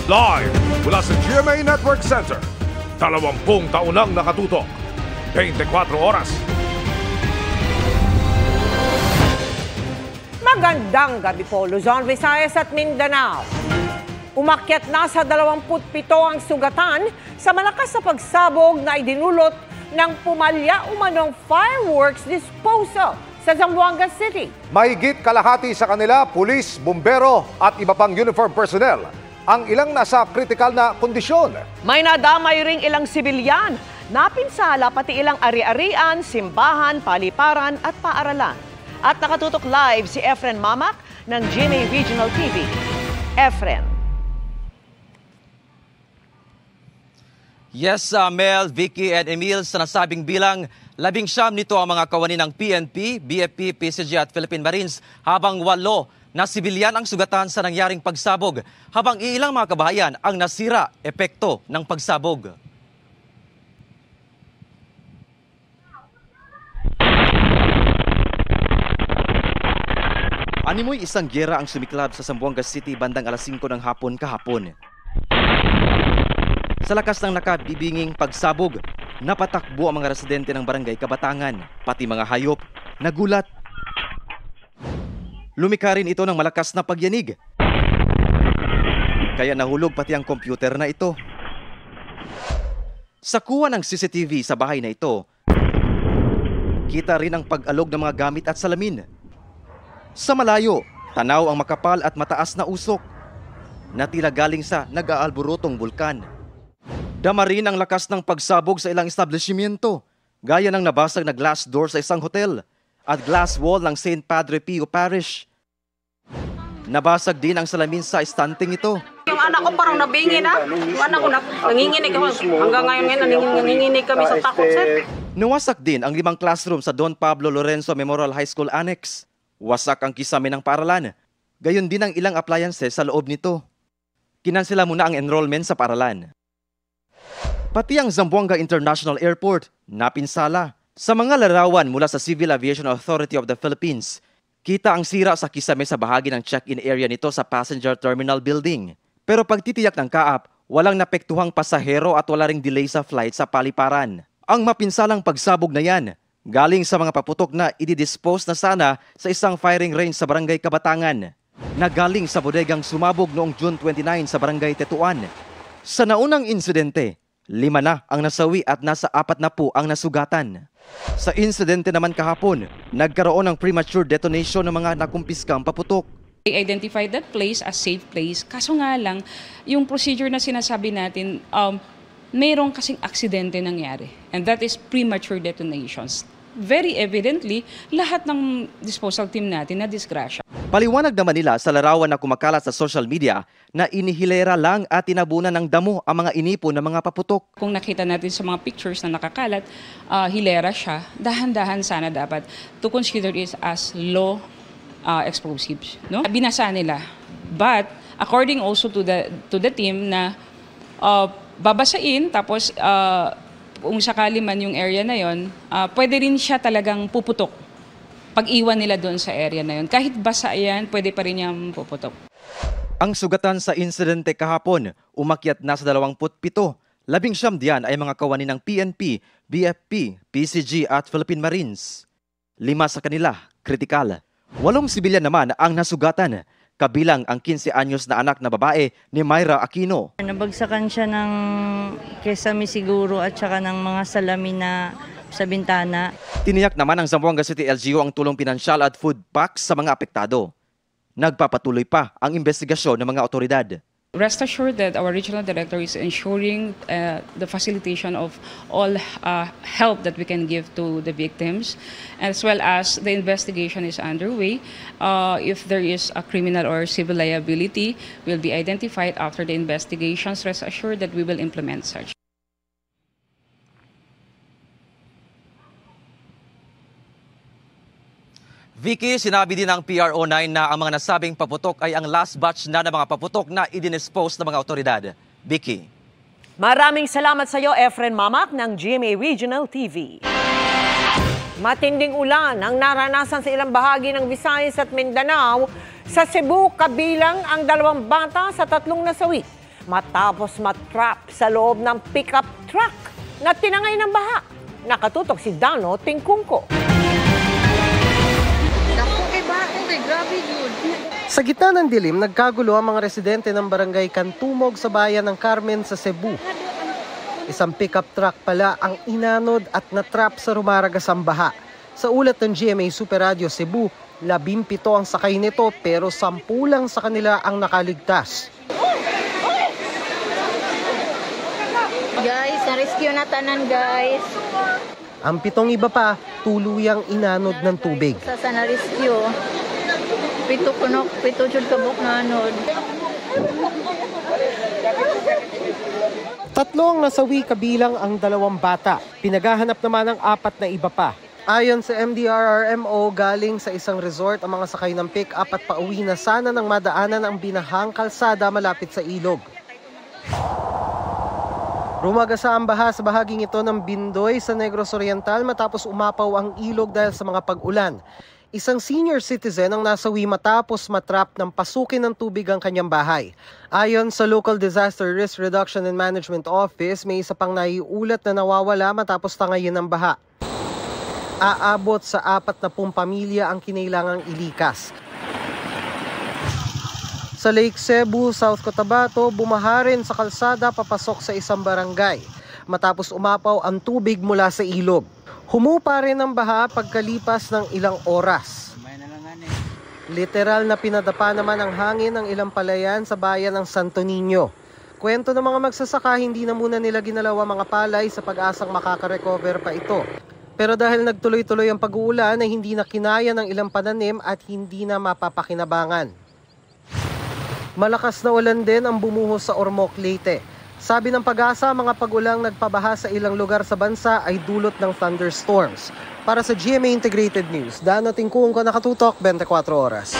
Live mula sa GMA Network Center. 20 taon nang nakatutok. 24 oras. Magandang gabi po, Luzon, Visayas at Mindanao. Umakyat na sa 27 ang sugatan sa malakas na pagsabog na idinulot ng pumalya umanong fireworks disposal sa Zamboanga City. Mahigit kalahati sa kanila, pulis, bumbero at iba pang uniform personnel. Ang ilang nasa kritikal na kondisyon. May nadamay ring ilang sibilyan, napinsala pati ilang ari-arian, simbahan, paliparan at paaralan. At nakatutok live si Efren Mamak ng GMA Regional TV. Efren. Yes, Mel, Vicky at Emil, sa nasabing bilang, 19 nito ang mga kawani ng PNP, BFP, PCG at Philippine Marines, habang 8 na sibilyan ang sugatan sa nangyaring pagsabog, habang ilang mga kabahayan ang nasira epekto ng pagsabog. Animoy isang giyera ang sumiklab sa Zamboanga City bandang alas 5 ng hapon kahapon. Sa lakas ng nakabibinging pagsabog, napatakbo ang mga residente ng barangay Kabatangan, pati mga hayop, nagulat. Lumika rin ito ng malakas na pagyanig. Kaya nahulog pati ang computer na ito. Sa kuha ng CCTV sa bahay na ito, kita rin ang pag-alog ng mga gamit at salamin. Sa malayo, tanaw ang makapal at mataas na usok na tila galing sa nag-aalborotong bulkan. Dama rin ang lakas ng pagsabog sa ilang establishmento, gaya ng nabasag na glass door sa isang hotel at glass wall ng St. Padre Pio Parish. Nabasag din ang salamin sa estanting ito. Yung anak ko parang nabingi na. Yung anak ko nanginginig ako. Hanggang ngayon nanginginig kami sa takot, sir. Nawasak din ang 5 classroom sa Don Pablo Lorenzo Memorial High School Annex. Wasak ang kisame ng paaralan. Gayon din ang ilang appliances sa loob nito. Kinansela muna ang enrollment sa paaralan. Pati ang Zamboanga International Airport, napinsala. Sa mga larawan mula sa Civil Aviation Authority of the Philippines, kita ang sira sa kisame sa bahagi ng check-in area nito sa Passenger Terminal Building. Pero pagtitiyak ng kaap, walang napektuhang pasahero at wala ring delay sa flight sa paliparan. Ang mapinsalang pagsabog na yan, galing sa mga paputok na i-dispose na sana sa isang firing range sa Barangay Kabatangan, na galing sa bodegang sumabog noong June 29 sa Barangay Tetuan. Sa naunang insidente, 5 na ang nasawi at nasa 4 na po ang nasugatan. Sa insidente naman kahapon, nagkaroon ng premature detonation ng mga nakumpiskang paputok. They identified that place as safe place. Kaso nga lang, yung procedure na sinasabi natin, mayroong kasing aksidente nangyari. And that is premature detonations. Very evidently, lahat ng disposal team natin na disgrasya. Paliwanag naman nila sa larawan na kumakalat sa social media na inihilera lang at tinabunan ng damo ang mga inipon ng mga paputok. Kung nakita natin sa mga pictures na nakakalat, hilera siya, dahan-dahan sana dapat to consider it as low explosives. No? Binasa nila. But according also to the team na babasain tapos kung sakali man yung area na yon, pwede rin siya talagang puputok. Pag-iwan nila doon sa area na yon. Kahit basa yan, pwede pa rin niyang puputok. Ang sugatan sa insidente kahapon, umakyat na sa 27. 19 diyan ay mga kawani ng PNP, BFP, PCG at Philippine Marines. 5 sa kanila, kritikal. 8 sibilyan naman ang nasugatan, kabilang ang 15 anyos na anak na babae ni Myra Aquino. Nabagsakan siya ng kesame siguro at saka ng mga salamin na sa bintana. Tiniyak naman ng Zamboanga City LGU ang tulong pinansyal at food packs sa mga apektado. Nagpapatuloy pa ang investigasyon ng mga otoridad. Rest assured that our regional director is ensuring the facilitation of all help that we can give to the victims, as well as the investigation is underway. If there is a criminal or civil liability, will be identified after the investigations. Rest assured that we will implement such. Vicky, sinabi din ng PRO9 na ang mga nasabing paputok ay ang last batch na ng mga paputok na i-dispose ng mga otoridad. Vicky. Maraming salamat sa iyo, Efren Mamak ng GMA Regional TV. Matinding ulan ang naranasan sa ilang bahagi ng Visayas at Mindanao. Sa Cebu, kabilang ang 2 bata sa 3 nasawi. matapos matrap sa loob ng pickup truck na tinangay ng baha. Nakatutok si Dano Tingkungko. Sa gitna ng dilim, nagkagulo ang mga residente ng barangay Kantumog sa bayan ng Carmen sa Cebu. Isang pickup truck pala ang inanod at natrap sa rumaragasang baha. Sa ulat ng GMA Super Radio Cebu, 17 ang sakay nito pero 10 lang sa kanila ang nakaligtas. Guys, na-rescue na tanan guys. Ang 7 iba pa, tuluyang inanod ng tubig. Sa na-rescue, 7 jud kabuk na anod. 3 ang nasawi kabilang ang 2 bata. Pinaghahanap naman ang 4 na iba pa. Ayon sa MDRRMO, galing sa isang resort ang mga sakay ng pick-up at pauwi na sana nang madaanan ang binahang kalsada malapit sa ilog. Rumagasa ang baha sa bahaging ito ng Bindoy sa Negros Oriental matapos umapaw ang ilog dahil sa mga pag-ulan. Isang senior citizen ang nasawi matapos matrap ng pasukin ng tubig ang kanyang bahay. Ayon sa Local Disaster Risk Reduction and Management Office, may isa pang naiulat na nawawala matapos tangayin ng baha. Aabot sa 40 pamilya ang kinailangang ilikas. Sa Lake Cebu, South Cotabato, bumaha rin sa kalsada papasok sa isang barangay matapos umapaw ang tubig mula sa ilog. Humupa rin ang baha pagkalipas ng ilang oras. Literal na pinadapa naman ang hangin ng ilang palayan sa bayan ng Santo Niño. Kwento ng mga magsasaka, hindi na muna nila ginalaw ang mga palay sa pag-asang makaka-recover pa ito. Pero dahil nagtuloy-tuloy ang pag-uulan ay hindi na kinaya ng ilang pananim at hindi na mapapakinabangan. Malakas na ulan din ang bumuhos sa Ormoc, Leyte. Sabi ng Pag-asa, mga pag-ulang nagpabaha sa ilang lugar sa bansa ay dulot ng thunderstorms. Para sa GMA Integrated News, Dano Tingkungko, nakatutok 24 oras.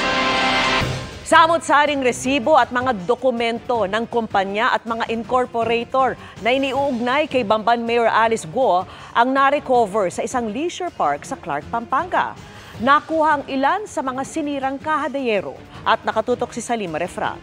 Samot-saring resibo at mga dokumento ng kumpanya at mga incorporator na iniuugnay kay Bamban Mayor Alice Guo ang na-recover sa isang leisure park sa Clark, Pampanga. Nakuha ang ilan sa mga sinirang kahadayero at nakatutok si Salima Refran.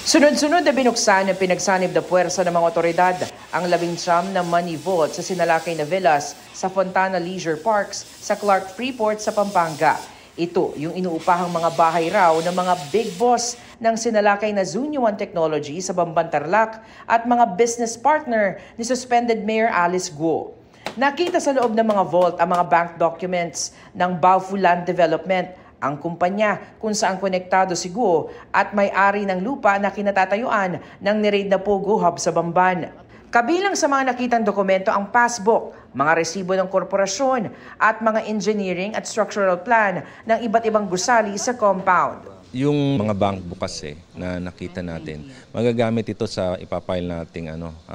Sunod-sunod na binuksan ng pinagsanib na puwersa ng mga otoridad ang 19 na money vault sa sinalakay na villas sa Fontana Leisure Parks sa Clark Freeport sa Pampanga. Ito yung inuupahang mga bahay raw ng mga big boss ng sinalakay na Zunyo One Technology sa Bamban, Tarlac at mga business partner ni suspended Mayor Alice Guo. Nakita sa loob ng mga vault ang mga bank documents ng Baofu Land Development, ang kumpanya kung saan konektado si Guo at may-ari ng lupa na kinatatayuan ng niraid na Pogo Hub sa Bamban. Kabilang sa mga nakitang dokumento ang passbook, mga resibo ng korporasyon at mga engineering at structural plan ng iba't ibang gusali sa compound. Yung mga bank bukas na nakita natin, magagamit ito sa ipapile nating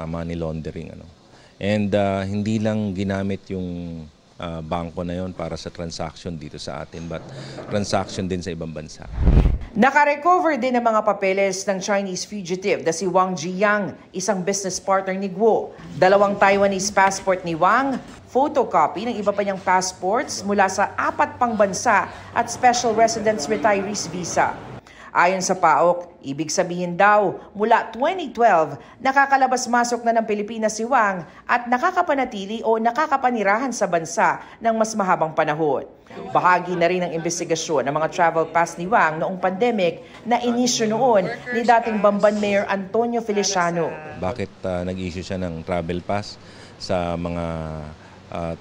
money laundering. And hindi lang ginamit yung bangko na yon para sa transaction dito sa atin, but transaction din sa ibang bansa. Nakarecover din ng mga papeles ng Chinese fugitive na si Wang Jiyang, isang business partner ni Guo. 2 Taiwanese passport ni Wang, photocopy ng iba pa niyang passports mula sa 4 pang bansa at special residence retirees visa. Ayon sa PAOK, ibig sabihin daw, mula 2012, nakakalabas-masok na ng Pilipinas si Wang at nakakapanatili o nakakapanirahan sa bansa ng mas mahabang panahon. Bahagi na rin ng investigasyon ng mga travel pass ni Wang noong pandemic na inisyu noon ni dating Bamban Mayor Antonio Feliciano. Bakit nag-issue siya ng travel pass sa mga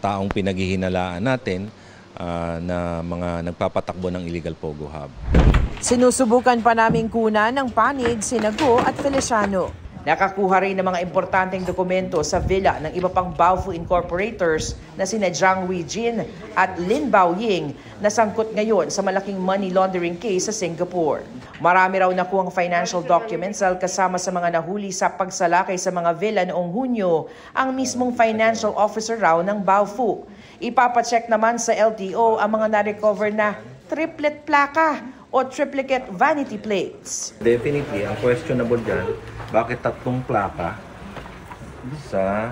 taong pinaghihinalaan natin na mga nagpapatakbo ng illegal Pogo Hub? Sinusubukan pa naming kunan ng panig sina Guo at Feliciano. Nakakuha rin ng mga importanteng dokumento sa villa ng iba pang Baofu incorporators na sina Zhang Weijin at Lin Baoying na sangkot ngayon sa malaking money laundering case sa Singapore. Marami raw nakuhang financial documents dahil kasama sa mga nahuli sa pagsalakay sa mga villa noong Hunyo ang mismong financial officer raw ng Baofu. Ipapacheck naman sa LTO ang mga na-recover na triplet plaka o triplicate vanity plates. Definitely, ang questionable dyan, bakit 3 plaka sa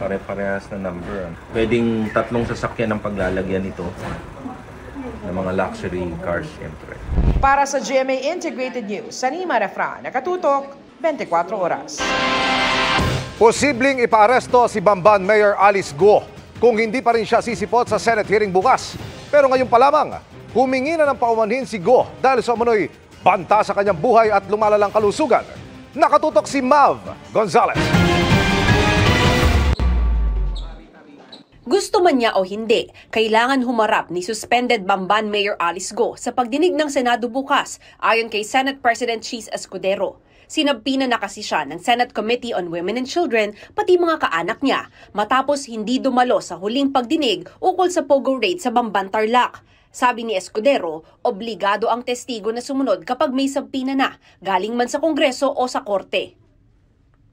pare-parehas na number? Pwedeng 3 sasakyan ang paglalagyan nito ng mga luxury cars, siyempre. Para sa GMA Integrated News, Sanima Refran, nakatutok 24 oras. Posibleng ipaaresto si Bamban Mayor Alice Guo kung hindi pa rin siya sisipot sa Senate hearing bukas. Pero ngayon pa lamang, humingi na ng paumanhin si Guo dahil sa umano'y banta sa kanyang buhay at lumalalang kalusugan. Nakatutok si Mav Gonzalez. Gusto man niya o hindi, kailangan humarap ni suspended Bamban Mayor Alice Guo sa pagdinig ng Senado bukas, ayon kay Senate President Cheese Escudero. Sinabpina na kasi siya ng Senate Committee on Women and Children, pati mga kaanak niya, matapos hindi dumalo sa huling pagdinig ukol sa Pogo raid sa Bamban, Tarlac. Sabi ni Escudero, obligado ang testigo na sumunod kapag may sabpina na, galing man sa Kongreso o sa Korte.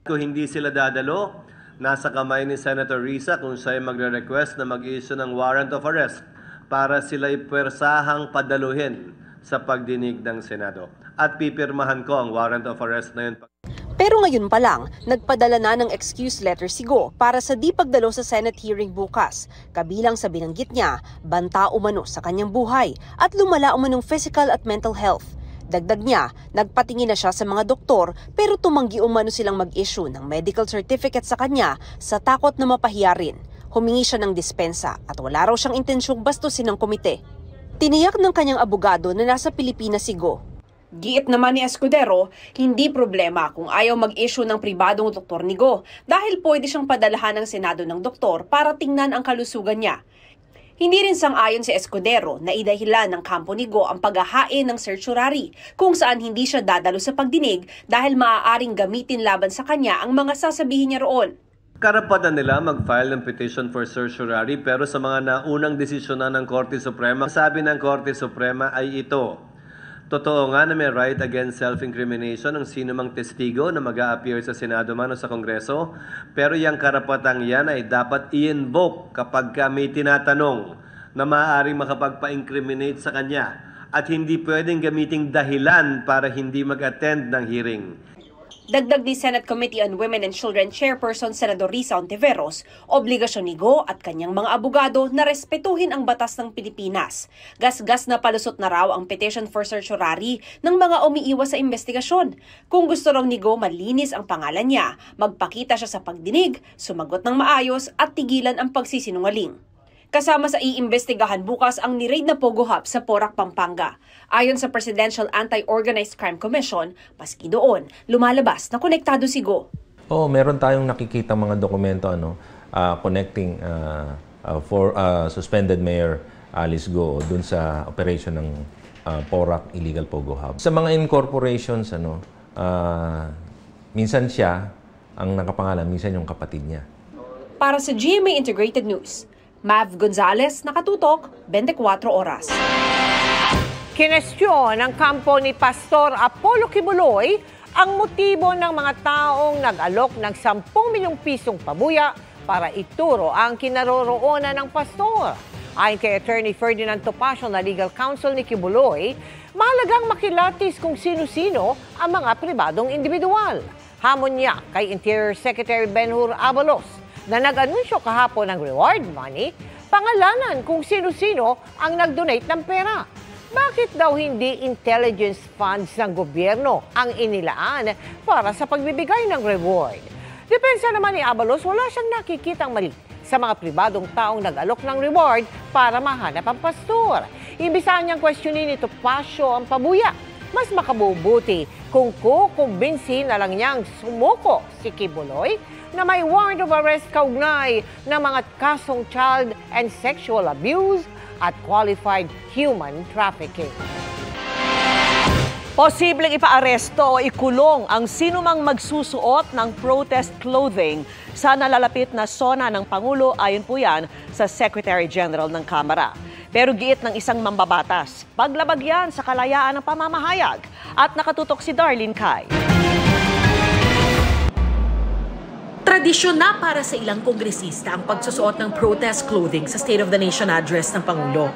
Kung hindi sila dadalo, nasa kamay ni Senator Risa kung siya ay magre-request na mag-issue ng warrant of arrest para sila'y pwersahang padaluhin sa pagdinig ng Senado. At pipirmahan ko ang warrant of arrest na yun. Pero ngayon pa lang, nagpadala na ng excuse letter si Guo para sa di pagdalo sa Senate hearing bukas. Kabilang sa binanggit niya, banta umano sa kanyang buhay at lumala umanong physical at mental health. Dagdag niya, nagpatingin na siya sa mga doktor pero tumanggi umano silang mag-issue ng medical certificate sa kanya sa takot na mapahiya rin. Humingi siya ng dispensa at wala raw siyang intensyong bastusin ng komite. Tiniyak ng kanyang abogado na nasa Pilipinas si Guo. Giit naman ni Escudero, hindi problema kung ayaw mag-issue ng pribadong doktor ni Guo dahil pwede siyang padalahan ng Senado ng doktor para tingnan ang kalusugan niya. Hindi rin sang-ayon si Escudero na idahilan ng kampo ni Guo ang paghahain ng certiorari kung saan hindi siya dadalo sa pagdinig dahil maaaring gamitin laban sa kanya ang mga sasabihin niya roon. Karapatan nila mag-file ng petition for certiorari pero sa mga naunang desisyonan ng Korte Suprema, sabi ng Korte Suprema ay ito. Totoo nga na may right against self-incrimination ng sino mang testigo na mag-a-appear sa Senado man o sa Kongreso, pero yung karapatang yan ay dapat i-invoke kapag may tinatanong na maaaring makapagpa-incriminate sa kanya at hindi pwedeng gamiting dahilan para hindi mag-attend ng hearing. Dagdag ni Senate Committee on Women and Children Chairperson Senador Risa Ontiveros, obligasyon ni Guo at kanyang mga abogado na respetuhin ang batas ng Pilipinas. Gasgas na palusot na raw ang petition for certiorari ng mga umiiwas sa investigasyon. Kung gusto raw ni Guo malinis ang pangalan niya, magpakita siya sa pagdinig, sumagot ng maayos at tigilan ang pagsisinungaling. Kasama sa iimbestigahan bukas ang ni-raid na Pogo Hub sa Porac, Pampanga. Ayon sa Presidential Anti-Organized Crime Commission, maski doon, lumalabas na konektado si Guo. Meron tayong nakikita mga dokumento connecting for suspended Mayor Alice Guo dun sa operation ng Porac Illegal Pogo Hub. Sa mga incorporations, minsan siya ang nakapangalan, minsan yung kapatid niya. Para sa GMA Integrated News, Mav Gonzalez, nakatutok, 24 oras. Kinestyon ng kampo ni Pastor Apollo Kibuloy ang motibo ng mga taong nag-alok ng 10 milyong pisong pabuya para ituro ang kinaroroonan ng pastor. Ayon kay Attorney Ferdinand Topacio na legal counsel ni Kibuloy, mahalagang makilatis kung sino-sino ang mga pribadong individual. Hamon niya kay Interior Secretary Benhur Abalos na nag-anunsyo kahapon ng reward money, pangalanan kung sino-sino ang nag-donate ng pera. Bakit daw hindi intelligence funds ng gobyerno ang inilaan para sa pagbibigay ng reward? Depensa naman ni Abalos, wala siyang nakikitang mali sa mga pribadong taong nag-alok ng reward para mahanap ang pastor. Imbisahan niyang questionin ni Topacio ang pabuya. Mas makabubuti kung kukumbinsin na lang niyang sumuko si Kibuloy na may warrant of arrest kaugnay ng mga kasong child and sexual abuse at qualified human trafficking. Posibleng ipaaresto o ikulong ang sinumang magsusuot ng protest clothing sa nalalapit na SONA ng Pangulo, ayon po yan sa Secretary General ng Kamara. Pero giit ng isang mambabatas, paglabag yan sa kalayaan ng pamamahayag. At nakatutok si Darlene Kai. Tradisyon na para sa ilang kongresista ang pagsusuot ng protest clothing sa State of the Nation address ng Pangulo.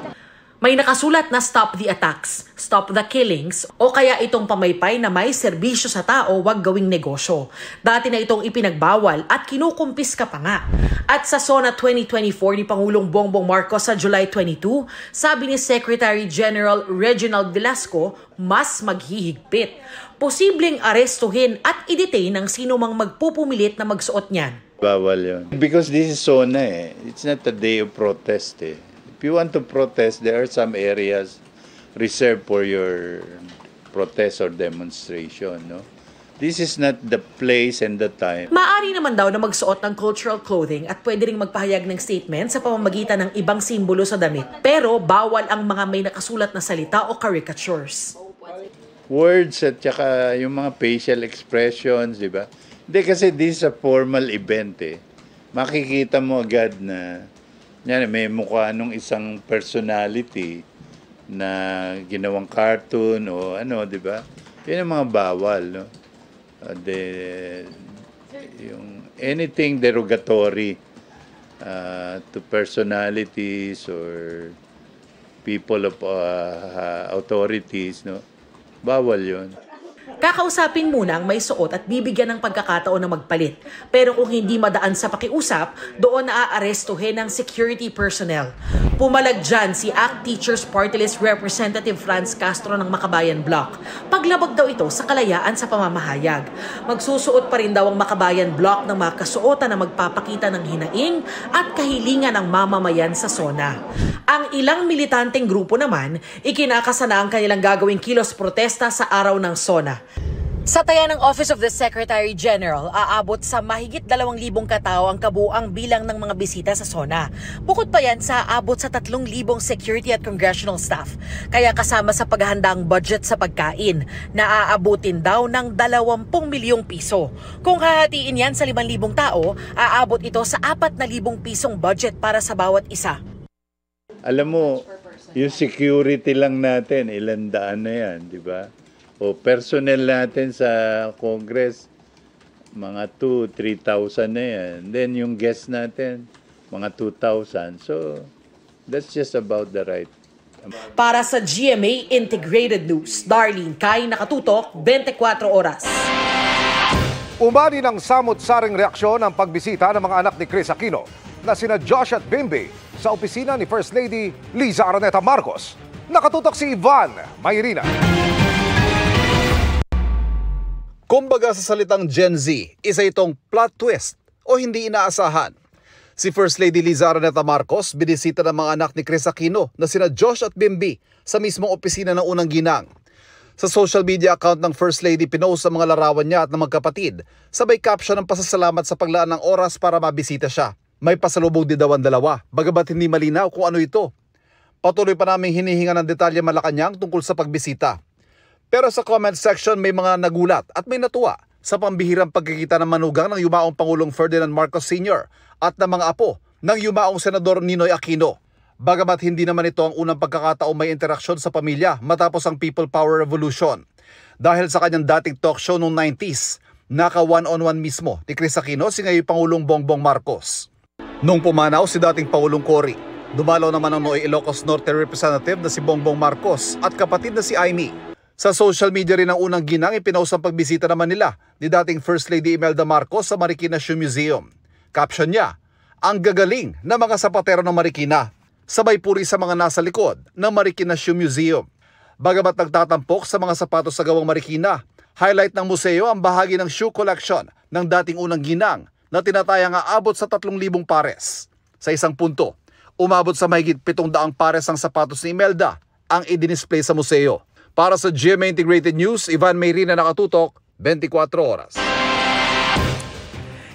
May nakasulat na stop the attacks, stop the killings, o kaya itong pamaypay na may serbisyo sa tao, wag gawing negosyo. Dati na itong ipinagbawal at kinukumpiska pa nga. At sa SONA 2024 ni Pangulong Bongbong Marcos sa July 22, sabi ni Secretary General Reginald Velasco, mas maghihigpit. Posibleng arestuhin at i-detain ang sino mang magpupumilit na magsuot niyan. Bawal yun. Because this is SONA It's not a day of protest If you want to protest, there are some areas reserved for your protest or demonstration, no? This is not the place and the time. Maaari naman daw na magsuot ng cultural clothing at pwede ring magpahayag ng statement sa pamamagitan ng ibang simbolo sa damit. Pero bawal ang mga may nakasulat na salita o caricatures. Words at saka yung mga facial expressions, di ba? Hindi kasi this is a formal event Makikita mo agad na yan, may mukha nung isang personality na ginawang cartoon o ano, di ba? Yan ang mga bawal, no? Yung anything derogatory to personalities or people of authorities, no? Bawal yun. Kakausapin muna ang may suot at bibigyan ng pagkakataon na magpalit. Pero kung hindi madaan sa pakiusap, doon naaarestuhin ng security personnel. Pumalag dyan si ACT Teachers Party List Representative Franz Castro ng Makabayan Bloc. Paglabag daw ito sa kalayaan sa pamamahayag. Magsusuot pa rin daw ang Makabayan Bloc ng mga kasuotan na magpapakita ng hinaing at kahilingan ng mamamayan sa SONA. Ang ilang militanteng grupo naman, ikinakasana ang kanilang gagawing kilos protesta sa araw ng SONA. Sa taya ng Office of the Secretary General, aabot sa mahigit 2,000 katao ang kabuang bilang ng mga bisita sa SONA. Bukod pa yan sa aabot sa 3,000 security at congressional staff. Kaya kasama sa paghahanda ang budget sa pagkain, na aabutin daw ng 20 milyong piso. Kung hahatiin yan sa 5,000 tao, aabot ito sa 4,000 pisong budget para sa bawat isa. Alam mo, yung security lang natin, ilang daan na yan, di ba? O personnel natin sa Congress, mga 2,000-3,000 na yan. Then yung guests natin, mga 2,000. So, that's just about the right. Para sa GMA Integrated News, Darlene Kai, nakatutok, 24 oras. Umani ng samot-saring reaksyon ang pagbisita ng mga anak ni Chris Aquino na sina Josh at Bimby sa opisina ni First Lady Liza Araneta Marcos. Nakatutok si Ivan Mayrina. Kumbaga sa salitang Gen Z, isa itong plot twist o hindi inaasahan. Si First Lady Liza Araneta Marcos binisita ng mga anak ni Chris Aquino na sina Josh at Bimby sa mismong opisina ng unang ginang. Sa social media account ng First Lady, pinost ang mga larawan niya at ng magkapatid, sabay caption ng pasasalamat sa paglaan ng oras para mabisita siya. May pasalubong din daw ang dalawa, bagamat hindi malinaw kung ano ito. Patuloy pa naming hinihinga ng detalye Malacanang tungkol sa pagbisita. Pero sa comment section may mga nagulat at may natuwa sa pambihirang pagkikita ng manugang ng yumaong Pangulong Ferdinand Marcos Sr. at ng mga apo ng yumaong Senador Ninoy Aquino. Bagamat hindi naman ito ang unang pagkakataong may interaksyon sa pamilya matapos ang People Power Revolution. Dahil sa kanyang dating talk show noong 90s, naka one-on-one mismo ni Chris Aquino si ngayong Pangulong Bongbong Marcos. Nung pumanaw si dating Pangulong Cory, dumalaw naman ang Noy Ilocos Norte representative na si Bongbong Marcos at kapatid na si Aimee. Sa social media rin ng unang ginang, ipinost ang pagbisita naman nila ni dating First Lady Imelda Marcos sa Marikina Shoe Museum. Caption niya, ang gagaling na mga sapatero ng Marikina. Sabay puri sa mga nasa likod ng Marikina Shoe Museum. Bagamat nagtatampok sa mga sapatos sa gawang Marikina, highlight ng museo ang bahagi ng shoe collection ng dating unang ginang na tinatayang aabot sa 3,000 pares. Sa isang punto, umabot sa mahigit 700 pares ang sapatos ni Imelda ang i-display sa museo. Para sa GMA Integrated News, Ivan Mayrina, nakatutok, 24 oras.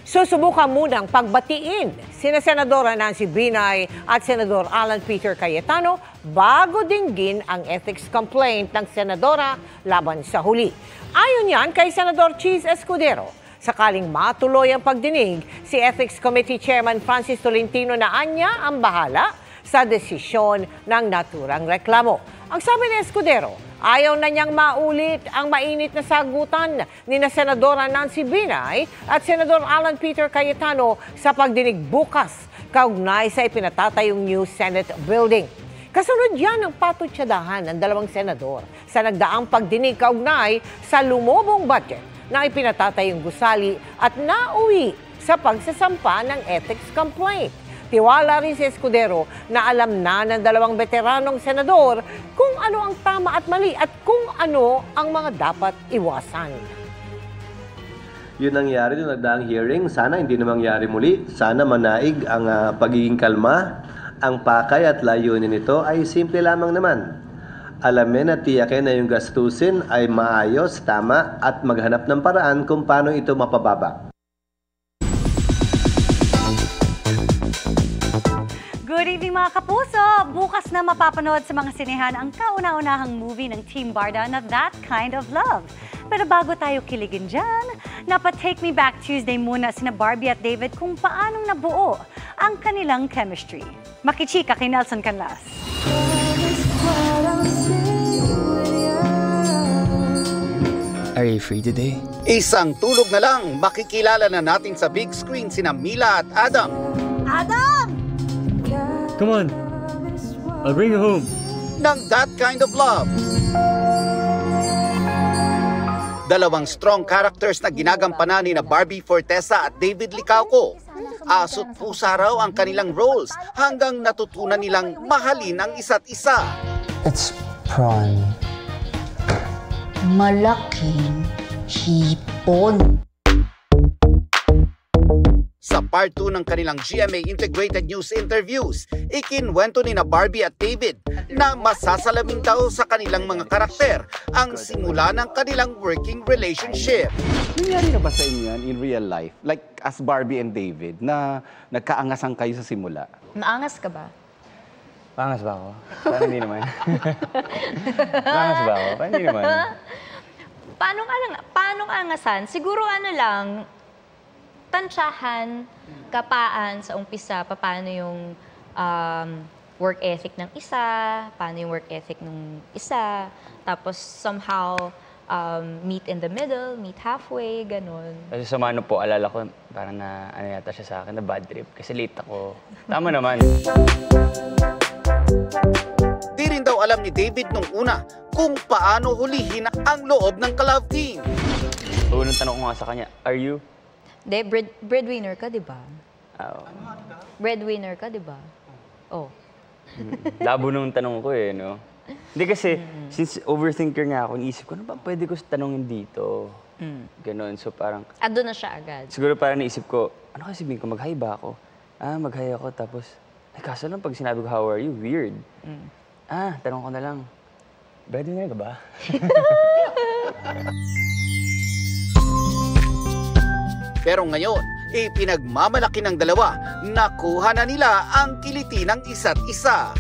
Susubukan munang pagbatiin sina Senadora Nancy Binay at Senador Alan Peter Cayetano bago dinggin ang ethics complaint ng Senadora laban sa huli. Ayon yan kay Senador Cheese Escudero. Sakaling matuloy ang pagdinig, si Ethics Committee Chairman Francis Tolentino na anya ang bahala sa desisyon ng naturang reklamo. Ang sabi ni Escudero, ayaw na niyang maulit ang mainit na sagutan ni na Senadora Nancy Binay at Senador Alan Peter Cayetano sa pagdinig bukas kaugnay sa ipinatatayong new Senate building. Kasunod yan ang patutsadahan ng dalawang senador sa nagdaang pagdinig kaugnay sa lumobong budget na ipinatatay yung gusali at nauwi sa pagsasampa ng ethics complaint. Tiwala rin si Escudero na alam na ng dalawang veteranong senador kung ano ang tama at mali at kung ano ang mga dapat iwasan. Yun ang nangyari nung nagdaang hearing. Sana hindi na mangyari muli. Sana manaig ang pagiging kalma. Ang pakay at layunin nito ay simple lamang naman. Alamin at tiyakin na yung gastusin ay maayos, tama at maghanap ng paraan kung paano ito mapababa. Good evening mga kapuso! Bukas na mapapanood sa mga sinehan ang kauna-unahang movie ng Team Barda na That Kind of Love. Pero bago tayo kiligin dyan, napa-Take Me Back Tuesday muna sina Barbie at David kung paanong nabuo ang kanilang chemistry. Makichika kay Nelson Canlas. Are you free today? Isang tulog na lang, makikilala na natin sa big screen sina Mila at Adam. Adam! Come on, I'll bring you home. Ng That Kind of Love. Dalawang strong characters na ginagampanan ni na Barbie Fortesa at David Licauco. Aso't pusa raw ang kanilang roles hanggang natutunan nilang mahalin ang isa't isa. It's prawn. Malaking hipon. Sa part 2 ng kanilang GMA Integrated News interviews, ikinwento ni na Barbie at David na masasalamin daw sa kanilang mga karakter ang simula ng kanilang working relationship. Nangyari na ba sa inyo yan in real life? Like as Barbie and David, na nagkaangasan kayo sa simula? Naangas ka ba? Pangas ba ako? Parang hindi naman. Pangas ba ako? Parang hindi naman. Paano angasan? Siguro ano lang, tansyahan, kapaan sa umpisa, paano yung work ethic ng isa, paano yung work ethic ng isa, tapos somehow meet in the middle, meet halfway, ganun. Kasi sa mano po, alala ko, parang na, ano yata siya sa akin, na bad trip. Kasi late ako. Tama naman. Di rin daw alam ni David nung una kung paano hulihin ang loob ng ka-love team. So, unang tanong ko nga sa kanya, are you? De, breadwinner ka, di ba? Oo. Breadwinner ka, di ba? Oh. Labo nung tanong ko eh, no? Hindi kasi, since overthinker nga ako, naisip ko, ano ba pwede ko tanongin dito? Ganon, so parang... Doon na siya agad. Siguro parang naisip ko, ano kasi sabihin ko, mag-hi ba ako? Mag-hi ako, tapos... Ay, kaso lang pag sinabi ko, how are you? Weird. Tanong ko na lang, breadwinner ka ba? Pero ngayon, ipinagmamalaki ng dalawa, nakuha na nila ang kiliti ng isa't isa.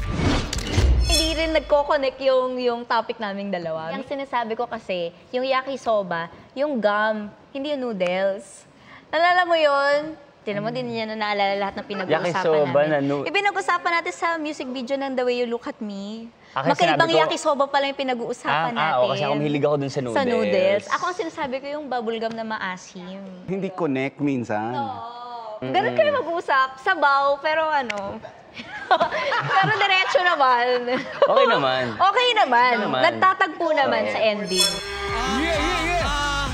Hindi rin nagko-connect yung topic naming dalawa. Yung sinasabi ko kasi, yung yakisoba, yung gum, hindi yung noodles. Nalala mo yun? Tinan mo, din niya na naalala lahat ng pinag-uusapan namin. Ipinag-usapan natin sa music video ng The Way You Look at Me. Magkaibang yakisoba pala yung pinag-uusapan natin. Kasi ako mahilig ako dun sa noodles. Sa noodles. Ako ang sinasabi ko yung bubblegum na maasim. Hindi connect minsan. Ganun kayo mag-usap. Sabaw, pero ano... pero diretso naman. Okay naman. Okay naman. Nagtatagpo naman sa ending.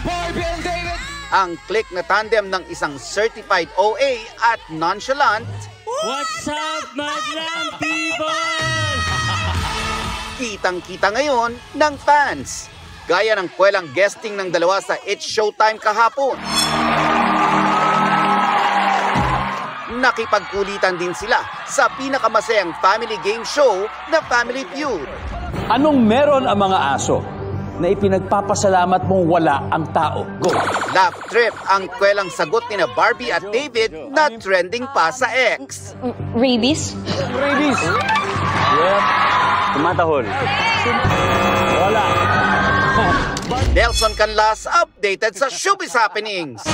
Barbie and David! Ang click na tandem ng isang certified OA at nonchalant. What's up, Madlang people? Kitang-kita ngayon ng fans. Gaya ng kwelang guesting ng dalawa sa It's Showtime kahapon. Nakipagkulitan din sila sa pinakamasayang family game show na Family Feud. Anong meron ang mga aso na ipinagpapasalamat mong wala ang tao? Go! Laugh trip ang kwelang sagot ni na Barbie at David na trending pa sa X. Rabies? Rabies! Yep. Tumatahol. Wala. Nelson Canlas updated sa Showbiz Happenings.